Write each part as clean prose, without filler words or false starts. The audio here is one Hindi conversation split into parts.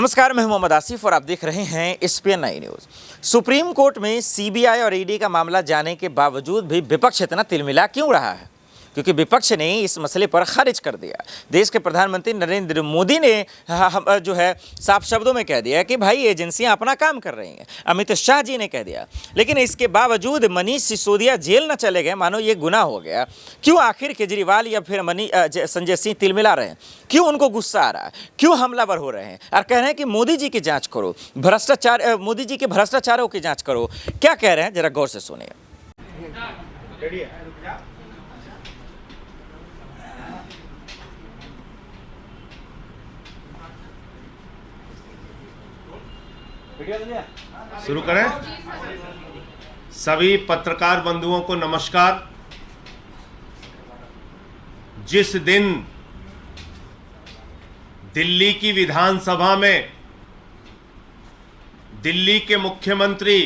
नमस्कार, मैं हूं मोहम्मद आसिफ और आप देख रहे हैं एसपीएन 9 न्यूज। सुप्रीम कोर्ट में सीबीआई और ईडी का मामला जाने के बावजूद भी विपक्ष इतना तिलमिला क्यों रहा है? क्योंकि विपक्ष ने इस मसले पर खारिज कर दिया। देश के प्रधानमंत्री नरेंद्र मोदी ने जो है साफ शब्दों में कह दिया कि भाई एजेंसियां अपना काम कर रही हैं। अमित शाह जी ने कह दिया, लेकिन इसके बावजूद मनीष सिसोदिया जेल न चले गए, मानो ये गुनाह हो गया। क्यों आखिर केजरीवाल या फिर संजय सिंह तिलमिला रहे हैं? क्यों उनको गुस्सा आ रहा है? क्यों हमलावर हो रहे हैं और कह रहे हैं कि मोदी जी की जांच करो, भ्रष्टाचार, मोदी जी के भ्रष्टाचारों की जांच करो? क्या कह रहे हैं, जरा गौर से सुनिए। शुरू करें। सभी पत्रकार बंधुओं को नमस्कार। जिस दिन दिल्ली की विधानसभा में दिल्ली के मुख्यमंत्री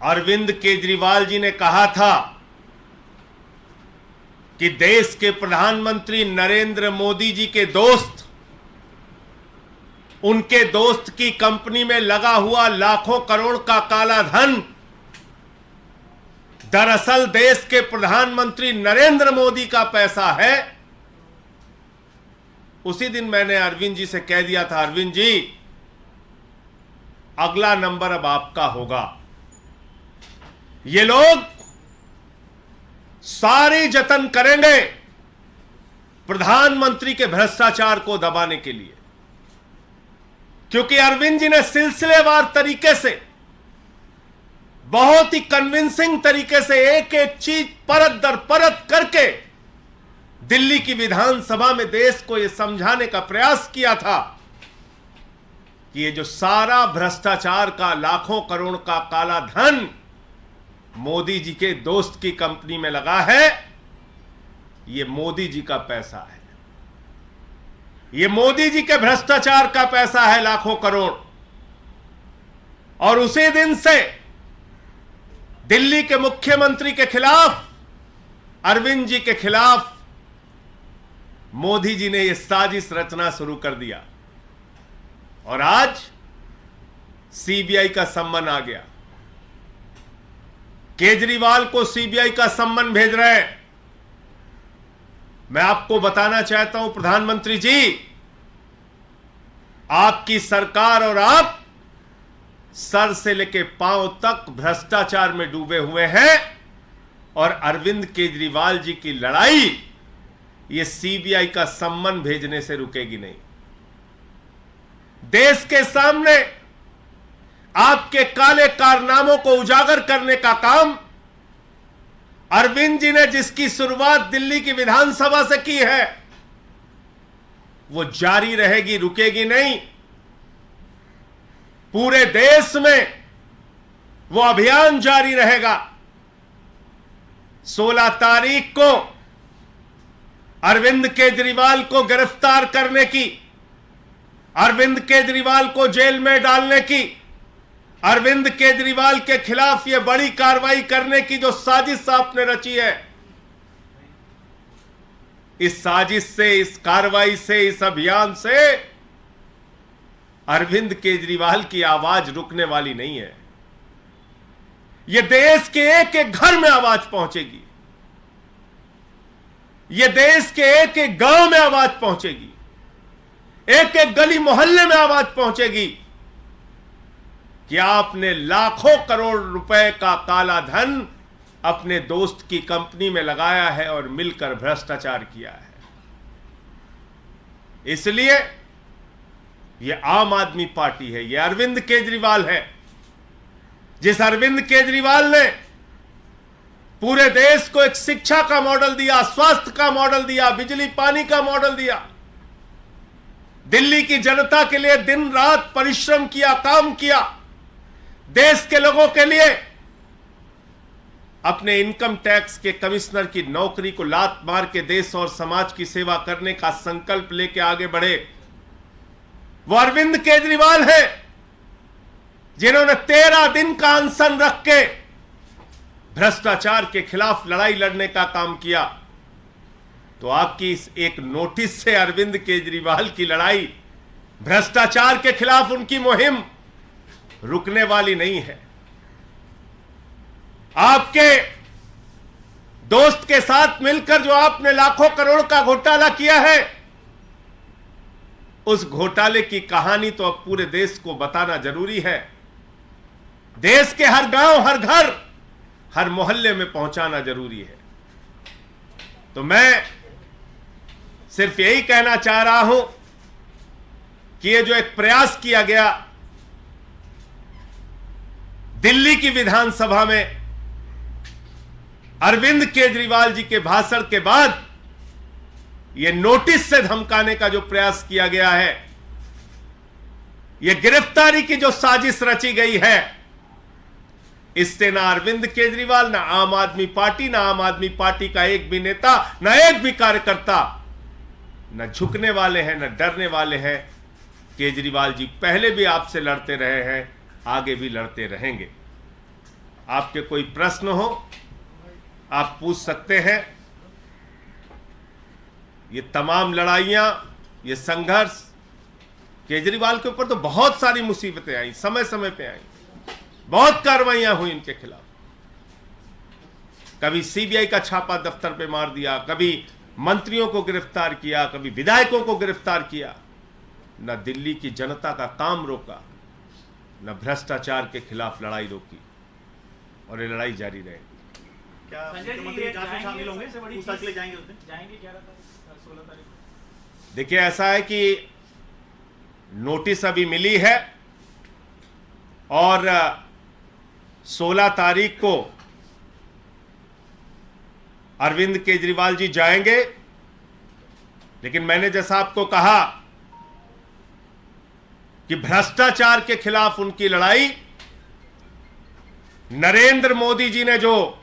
अरविंद केजरीवाल जी ने कहा था कि देश के प्रधानमंत्री नरेंद्र मोदी जी के दोस्त, उनके दोस्त की कंपनी में लगा हुआ लाखों करोड़ का काला धन दरअसल देश के प्रधानमंत्री नरेंद्र मोदी का पैसा है, उसी दिन मैंने अरविंद जी से कह दिया था, अरविंद जी अगला नंबर अब आपका होगा। ये लोग सारे जतन करेंगे प्रधानमंत्री के भ्रष्टाचार को दबाने के लिए, क्योंकि अरविंद जी ने सिलसिलेवार तरीके से, बहुत ही कन्विंसिंग तरीके से एक एक चीज परत दर परत करके दिल्ली की विधानसभा में देश को यह समझाने का प्रयास किया था कि ये जो सारा भ्रष्टाचार का लाखों करोड़ का काला धन मोदी जी के दोस्त की कंपनी में लगा है, ये मोदी जी का पैसा है, ये मोदी जी के भ्रष्टाचार का पैसा है, लाखों करोड़। और उसी दिन से दिल्ली के मुख्यमंत्री के खिलाफ, अरविंद जी के खिलाफ मोदी जी ने यह साजिश रचना शुरू कर दिया और आज सीबीआई का सम्मन आ गया। केजरीवाल को सीबीआई का सम्मन भेज रहे हैं। मैं आपको बताना चाहता हूं प्रधानमंत्री जी, आपकी सरकार और आप सर से लेकर पांव तक भ्रष्टाचार में डूबे हुए हैं और अरविंद केजरीवाल जी की लड़ाई ये सीबीआई का सम्मन भेजने से रुकेगी नहीं। देश के सामने आपके काले कारनामों को उजागर करने का काम अरविंद जी ने, जिसकी शुरुआत दिल्ली की विधानसभा से की है, वो जारी रहेगी, रुकेगी नहीं। पूरे देश में वो अभियान जारी रहेगा। 16 तारीख को अरविंद केजरीवाल को गिरफ्तार करने की, अरविंद केजरीवाल को जेल में डालने की, अरविंद केजरीवाल के खिलाफ यह बड़ी कार्रवाई करने की जो साजिश आपने रची है, इस साजिश से, इस कार्रवाई से, इस अभियान से अरविंद केजरीवाल की आवाज रुकने वाली नहीं है। यह देश के एक एक घर में आवाज पहुंचेगी, यह देश के एक एक गांव में आवाज पहुंचेगी, एक एक गली मोहल्ले में आवाज पहुंचेगी कि आपने लाखों करोड़ रुपए का काला धन अपने दोस्त की कंपनी में लगाया है और मिलकर भ्रष्टाचार किया है। इसलिए यह आम आदमी पार्टी है, यह अरविंद केजरीवाल है। जिस अरविंद केजरीवाल ने पूरे देश को एक शिक्षा का मॉडल दिया, स्वास्थ्य का मॉडल दिया, बिजली पानी का मॉडल दिया, दिल्ली की जनता के लिए दिन रात परिश्रम किया, काम किया, देश के लोगों के लिए अपने इनकम टैक्स के कमिश्नर की नौकरी को लात मार के देश और समाज की सेवा करने का संकल्प लेके आगे बढ़े, वो अरविंद केजरीवाल है जिन्होंने 13 दिन का अनशन रख के भ्रष्टाचार के खिलाफ लड़ाई लड़ने का काम किया। तो आपकी इस एक नोटिस से अरविंद केजरीवाल की लड़ाई भ्रष्टाचार के खिलाफ उनकी मुहिम रुकने वाली नहीं है। आपके दोस्त के साथ मिलकर जो आपने लाखों करोड़ का घोटाला किया है, उस घोटाले की कहानी तो अब पूरे देश को बताना जरूरी है। देश के हर गांव, हर घर, हर मोहल्ले में पहुंचाना जरूरी है। तो मैं सिर्फ यही कहना चाह रहा हूं कि ये जो एक प्रयास किया गया दिल्ली की विधानसभा में अरविंद केजरीवाल जी के भाषण के बाद यह नोटिस से धमकाने का जो प्रयास किया गया है, यह गिरफ्तारी की जो साजिश रची गई है, इससे ना अरविंद केजरीवाल, ना आम आदमी पार्टी का एक भी नेता, ना एक भी कार्यकर्ता न झुकने वाले हैं, न डरने वाले हैं। केजरीवाल जी पहले भी आपसे लड़ते रहे हैं, आगे भी लड़ते रहेंगे। आपके कोई प्रश्न हो आप पूछ सकते हैं। ये तमाम लड़ाइयां, ये संघर्ष, केजरीवाल के ऊपर तो बहुत सारी मुसीबतें आई, समय समय पे आई, बहुत कार्रवाइयां हुई इनके खिलाफ। कभी सीबीआई का छापा दफ्तर पे मार दिया, कभी मंत्रियों को गिरफ्तार किया, कभी विधायकों को गिरफ्तार किया। न दिल्ली की जनता का काम रोका, न भ्रष्टाचार के खिलाफ लड़ाई रोकी, और ये लड़ाई जारी रहेगी। क्या मुख्यमंत्री जांच में शामिल होंगे? पूछताछ के लिए जाएंगे उस दिन? जाएंगे 16 तारीख को। देखिए, ऐसा है कि नोटिस अभी मिली है और 16 तारीख को अरविंद केजरीवाल जी जाएंगे। लेकिन मैंने जैसा आपको कहा कि भ्रष्टाचार के खिलाफ उनकी लड़ाई, नरेंद्र मोदी जी ने जो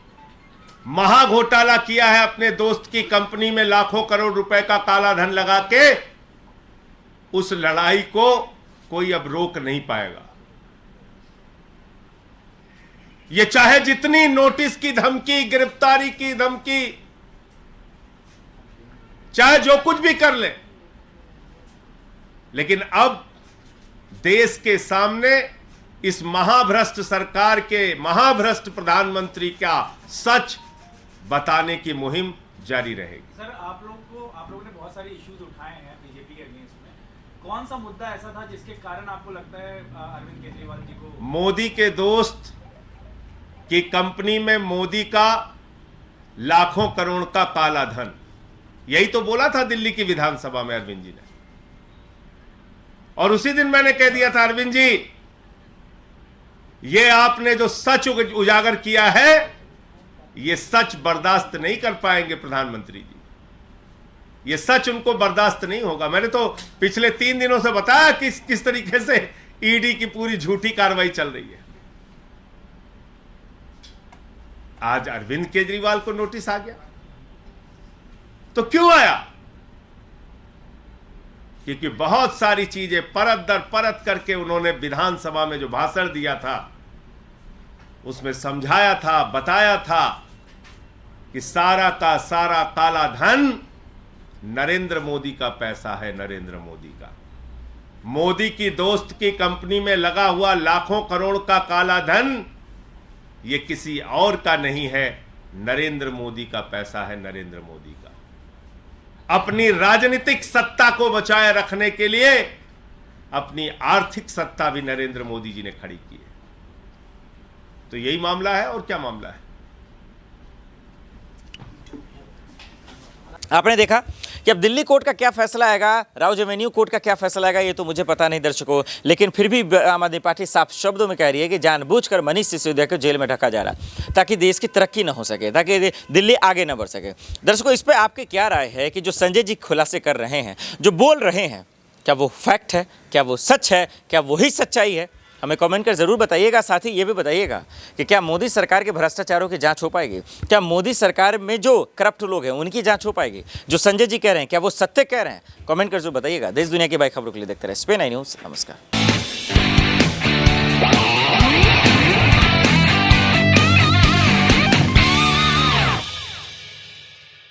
महाघोटाला किया है अपने दोस्त की कंपनी में लाखों करोड़ रुपए का काला धन लगा के, उस लड़ाई को कोई अब रोक नहीं पाएगा। ये चाहे जितनी नोटिस की धमकी, गिरफ्तारी की धमकी, चाहे जो कुछ भी कर ले, लेकिन अब देश के सामने इस महाभ्रष्ट सरकार के, महाभ्रष्ट प्रधानमंत्री का सच बताने की मुहिम जारी रहेगी। सर, आप लोगों ने बहुत सारे इश्यूज उठाए हैं बीजेपी के अगेंस्ट में। कौन सा मुद्दा ऐसा था जिसके कारण आपको लगता है अरविंद केजरीवाल जी को? मोदी के दोस्त की कंपनी में मोदी का लाखों करोड़ का काला धन, यही तो बोला था दिल्ली की विधानसभा में अरविंद जी ने। और उसी दिन मैंने कह दिया था, अरविंद जी, ये आपने जो सच उजागर किया है, ये सच बर्दाश्त नहीं कर पाएंगे प्रधानमंत्री जी। ये सच उनको बर्दाश्त नहीं होगा। मैंने तो पिछले 3 दिनों से बताया किस तरीके से ईडी की पूरी झूठी कार्रवाई चल रही है। आज अरविंद केजरीवाल को नोटिस आ गया, तो क्यों आया? क्योंकि बहुत सारी चीजें परत दर परत करके उन्होंने विधानसभा में जो भाषण दिया था, उसमें समझाया था, बताया था कि सारा का सारा काला धन नरेंद्र मोदी का पैसा है, नरेंद्र मोदी का। मोदी की दोस्त की कंपनी में लगा हुआ लाखों करोड़ का काला धन ये किसी और का नहीं है, नरेंद्र मोदी का पैसा है, नरेंद्र मोदी का। अपनी राजनीतिक सत्ता को बचाए रखने के लिए अपनी आर्थिक सत्ता भी नरेंद्र मोदी जी ने खड़ी की है। तो यही मामला है, और क्या मामला है? आपने देखा कि अब दिल्ली कोर्ट का क्या फैसला आएगा, राउज एवेन्यू कोर्ट का क्या फैसला आएगा, ये तो मुझे पता नहीं दर्शकों। लेकिन फिर भी आम आदमी पार्टी साफ शब्दों में कह रही है कि जानबूझकर मनीष सिसोदिया को जेल में ढका जा रहा है ताकि देश की तरक्की ना हो सके, ताकि दिल्ली आगे ना बढ़ सके। दर्शकों, इस पर आपकी क्या राय है कि जो संजय जी खुलासे कर रहे हैं, जो बोल रहे हैं, क्या वो फैक्ट है, क्या वो सच है, क्या वही सच्चाई है? हमें कमेंट कर ज़रूर बताइएगा। साथ ही ये भी बताइएगा कि क्या मोदी सरकार के भ्रष्टाचारों की जांच हो पाएगी, क्या मोदी सरकार में जो करप्ट लोग हैं उनकी जांच हो पाएगी, जो संजय जी कह रहे हैं क्या वो सत्य कह रहे हैं? कमेंट कर जरूर बताइएगा। देश दुनिया की बड़ी खबरों के लिए देखते रहे SPN9 न्यूज़। नमस्कार।